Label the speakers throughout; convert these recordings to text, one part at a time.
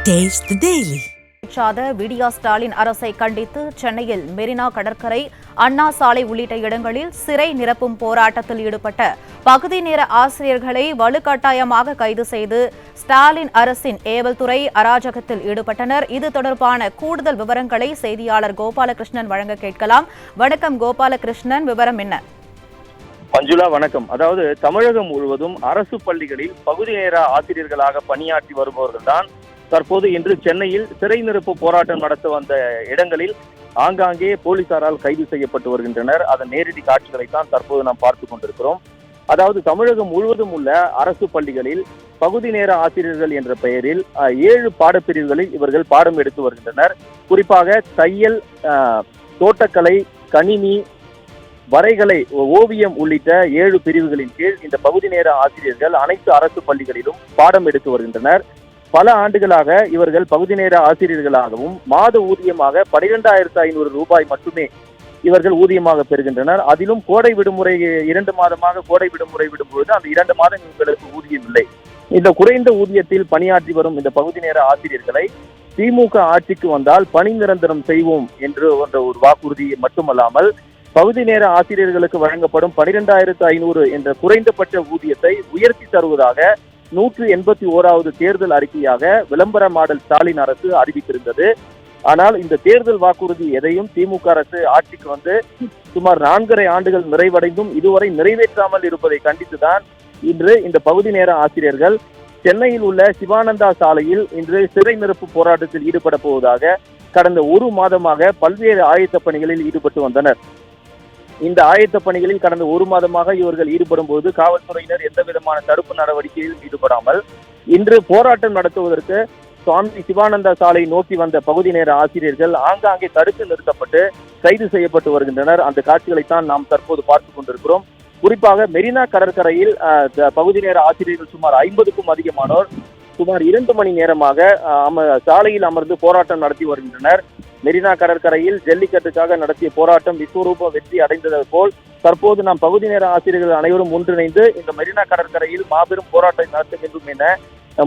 Speaker 1: Taste the Daily.
Speaker 2: விடியா ஸ்டாலின் அரசை கண்டித்து சென்னையில் மெரினா கடற்கரை, அண்ணா சாலை உள்ளிட்ட இடங்களில் சிறை நிரப்பும் போராட்டத்தில் ஈடுபட்ட பகுதி நேர ஆசிரியர்களை வலுக்கட்டாயமாக கைது செய்து ஸ்டாலின் அரசின் ஏவல் துறை அராஜகத்தில் ஈடுபட்டனர். இது தொடர்பான கூடுதல் விவரங்களை செய்தியாளர் கோபாலகிருஷ்ணன் வழங்க கேட்கலாம். வணக்கம் கோபாலகிருஷ்ணன், விவரம் என்ன?
Speaker 3: மஞ்சுளா, வணக்கம். அதாவது தமிழகம் முழுவதும் அரசு பள்ளிகளில் பகுதி நேர ஆசிரியர்களாக பணியாற்றி வருபவர்கள் தான் தற்போது இன்று சென்னையில் சிறை நிரப்பு போராட்டம் நடத்த வந்த இடங்களில் ஆங்காங்கே போலீசாரால் கைது செய்யப்பட்டு வருகின்றனர். அதன் நேரடி காட்சிகளைத்தான் தற்போது நாம் பார்த்துக் கொண்டிருக்கிறோம். அதாவது தமிழகம் முழுவதும் உள்ள அரசு பள்ளிகளில் பகுதி நேர ஆசிரியர்கள் என்ற பெயரில் 7 பாடப்பிரிவுகளில் இவர்கள் பாடம் எடுத்து வருகின்றனர். குறிப்பாக தையல், தோட்டக்கலை, கணினி, வரைகலை, ஓவியம் உள்ளிட்ட 7 பிரிவுகளின் கீழ் இந்த பகுதி நேர ஆசிரியர்கள் அனைத்து அரசு பள்ளிகளிலும் பாடம் எடுத்து வருகின்றனர். பல ஆண்டுகளாக இவர்கள் பகுதி நேர ஆசிரியர்களாகவும் மாத ஊதியமாக 12,500 ரூபாய் மட்டுமே இவர்கள் ஊதியமாக பெறுகின்றனர். அதிலும் கோடை விடுமுறை 2 மாதமாக கோடை விடுமுறை விடும்போது அந்த 2 மாதம் இவர்களுக்கு ஊதியம் இல்லை. இந்த குறைந்த ஊதியத்தில் பணியாற்றி வரும் இந்த பகுதி நேர ஆசிரியர்களை திமுக ஆட்சிக்கு வந்தால் பணி நிரந்தரம் செய்வோம் என்று ஒரு வாக்குறுதி மட்டுமல்லாமல் பகுதி நேர ஆசிரியர்களுக்கு வழங்கப்படும் 12,500 என்ற குறைந்தபட்ச ஊதியத்தை உயர்த்தி தருவதாக 181வது தேர்தல் அறிக்கையாக விளம்பர மாடல் ஸ்டாலின் அரசு அறிவித்திருந்தது. ஆனால் இந்த தேர்தல் வாக்குறுதி எதையும் திமுக அரசு ஆட்சிக்கு வந்து சுமார் 4.5 ஆண்டுகள் நிறைவடைந்தும் இதுவரை நிறைவேற்றாமல் இருப்பதை கண்டித்துதான் இன்று இந்த பகுதி நேர ஆசிரியர்கள் சென்னையில் உள்ள சிவானந்தா சாலையில் இன்று சிறை நிரப்பு போராட்டத்தில் ஈடுபட போவதாக கடந்த 1 மாதமாக பல்வேறு ஆயத்த பணிகளில் ஈடுபட்டு வந்தனர். இந்த ஆயத்த பணிகளில் கடந்த 1 மாதமாக இவர்கள் ஈடுபடும் போது காவல்துறையினர் எந்த விதமான தடுப்பு நடவடிக்கையில் ஈடுபடாமல் இன்று போராட்டம் நடத்துவதற்கு சுவாமி சிவானந்தா சாலை நோக்கி வந்த பகுதி நேர ஆசிரியர்கள் ஆங்காங்கே தடுத்து நிறுத்தப்பட்டு கைது செய்யப்பட்டு வருகின்றனர். அந்த காட்சிகளைத்தான் நாம் தற்போது பார்த்துக் கொண்டிருக்கிறோம். குறிப்பாக மெரினா கடற்கரையில் பகுதி நேர ஆசிரியர்கள் சுமார் 50க்கும் அதிகமானோர் சுமார் 2 மணி நேரமாக சாலையில் அமர்ந்து போராட்டம் நடத்தி வருகின்றனர். மெரினா கடற்கரையில் ஜல்லிக்கட்டுக்காக நடத்திய போராட்டம் விஸ்வரூப வெற்றி அடைந்தது போல் தற்போது நாம் பகுதி நேர ஆசிரியர்கள் அனைவரும் ஒன்றிணைந்து இந்த மெரினா கடற்கரையில் மாபெரும் போராட்டம் நடத்த வேண்டும் என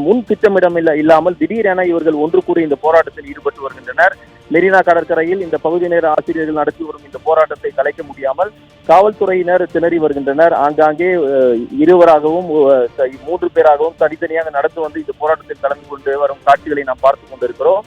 Speaker 3: முன் திட்டமிடம் இல்லாமல் திடீரென இவர்கள் ஒன்று கூடி இந்த போராட்டத்தில் ஈடுபட்டு வருகின்றனர். மெரினா கடற்கரையில் இந்த பகுதி நேர ஆசிரியர்கள் நடத்தி வரும் இந்த போராட்டத்தை கலைக்க முடியாமல் காவல்துறையினர் திணறி வருகின்றனர். ஆங்காங்கே 3 பேராகவும் தனித்தனியாக நடந்து வந்து இந்த போராட்டத்தில் கலந்து கொண்டு வரும் காட்சிகளை நாம் பார்த்துக் கொண்டிருக்கிறோம்.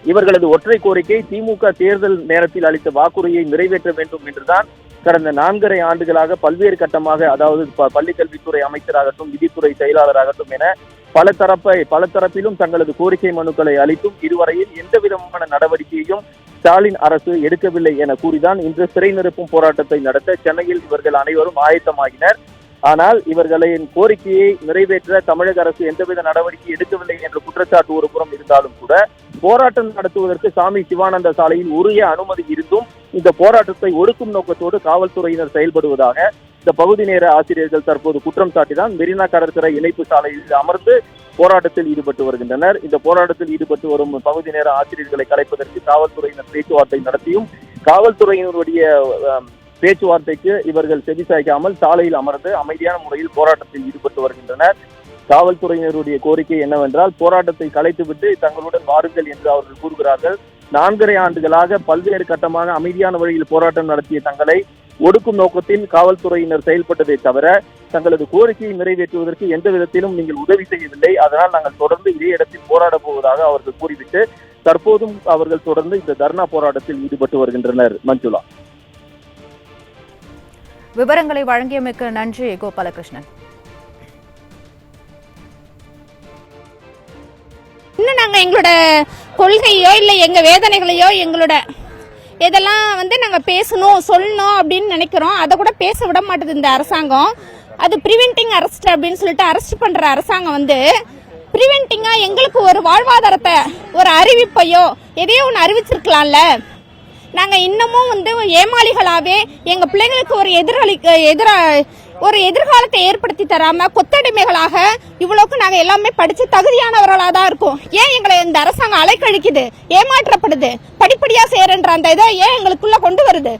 Speaker 3: இவர்களது ஒற்றை கோரிக்கை திமுக தேர்தல் நேரத்தில் அளித்த வாக்குறுதியை நிறைவேற்ற வேண்டும் என்றுதான் கடந்த 4.5 ஆண்டுகளாக பல்வேறு கட்டமாக, அதாவது பள்ளிக்கல்வித்துறை அமைச்சராகட்டும், நிதித்துறை செயலாளராகட்டும் என பல தரப்பிலும் தங்களது கோரிக்கை மனுக்களை அளித்தும் இதுவரையில் எந்த விதமான நடவடிக்கையையும் ஸ்டாலின் அரசு எடுக்கவில்லை என கூறிதான் இன்று சிறை நிரப்பும் போராட்டத்தை நடத்த சென்னையில் இவர்கள் அனைவரும் ஆயத்தமாகினர். ஆனால் இவர்களின் கோரிக்கையை நிறைவேற்ற தமிழக அரசு எந்தவித நடவடிக்கை எடுக்கவில்லை என்ற குற்றச்சாட்டு ஒரு புறம் இருந்தாலும் கூட போராட்டம் நடத்துவதற்கு சாமி சிவானந்த சாலையில் உரிய அனுமதி இருந்தும் இந்த போராட்டத்தை ஒடுக்கும் நோக்கத்தோடு காவல்துறையினர் செயல்படுவதாக இந்த பகுதி நேர ஆசிரியர்கள் தற்போது குற்றம் சாட்டிதான் மெரினா கடற்கரை இணைப்பு சாலையில் அமர்ந்து போராட்டத்தில் ஈடுபட்டு வருகின்றனர். இந்த போராட்டத்தில் ஈடுபட்டு வரும் பகுதி நேர ஆசிரியர்களை கலைப்பதற்கு காவல்துறையினர் பேச்சுவார்த்தை நடத்தியும் காவல்துறையினருடைய பேச்சுவார்த்தைக்கு இவர்கள் செவிசாய்க்காமல் சாலையில் அமர்ந்து அமைதியான முறையில் போராட்டத்தில் ஈடுபட்டு வருகின்றனர். காவல்துறையினருடைய கோரிக்கை என்னவென்றால் போராட்டத்தை கலைத்துவிட்டு தங்களுடன் வாருங்கள் என்று அவர்கள் கூறுகிறார்கள். 4.5 ஆண்டுகளாக பல்வேறு கட்டமாக அமைதியான வழியில் போராட்டம் நடத்திய தங்களை ஒடுக்கும் நோக்கத்தில் காவல்துறையினர் செயல்பட்டதை தவிர தங்களது கோரிக்கையை நிறைவேற்றுவதற்கு எந்த விதத்திலும் நீங்கள் உதவி செய்யவில்லை. அதனால் நாங்கள் தொடர்ந்து இதே இடத்தில் போராட போவதாக அவர்கள் கூறிவிட்டு தற்போதும் அவர்கள் தொடர்ந்து இந்த தர்ணா போராட்டத்தில் ஈடுபட்டு வருகின்றனர். மஞ்சுளா,
Speaker 2: விவரங்களை வழங்கியமைக்கு நன்றி கோபாலகிருஷ்ணன்.
Speaker 4: இன்னும் நாங்கள் எங்களோட கொள்கையோ இல்லை எங்கள் வேதனைகளையோ எங்களோட இதெல்லாம் நாங்கள் பேசணும் சொல்லணும் அப்படின்னு நினைக்கிறோம். அதை கூட பேச விட மாட்டேது இந்த அரசாங்கம். அது ப்ரிவென்டிங் அரெஸ்ட் அப்படின்னு சொல்லிட்டு அரெஸ்ட் பண்ணுற அரசாங்கம் ப்ரிவென்டிங்காக எங்களுக்கு ஒரு வாழ்வாதாரத்தை, ஒரு அறிவிப்பையோ எதையோ ஒன்று அறிவிச்சிருக்கலாம்ல. நாங்கள் இன்னமும் ஏமாளிகளாகவே எங்கள் பிள்ளைங்களுக்கு ஒரு எதிர்காலத்தை ஏற்படுத்தி தராம கொத்தடிமைகளாக இவ்வளவுக்கு நாங்க எல்லாமே படிச்சு தகுதியானவர்களா தான் இருக்கோம். ஏன் எங்களை இந்த அரசாங்கம் அலைக்கழிக்குது, ஏமாற்றப்படுது, படிப்படியா செய்யறன்ற அந்த இதை ஏன் எங்களுக்குள்ள கொண்டு வருது?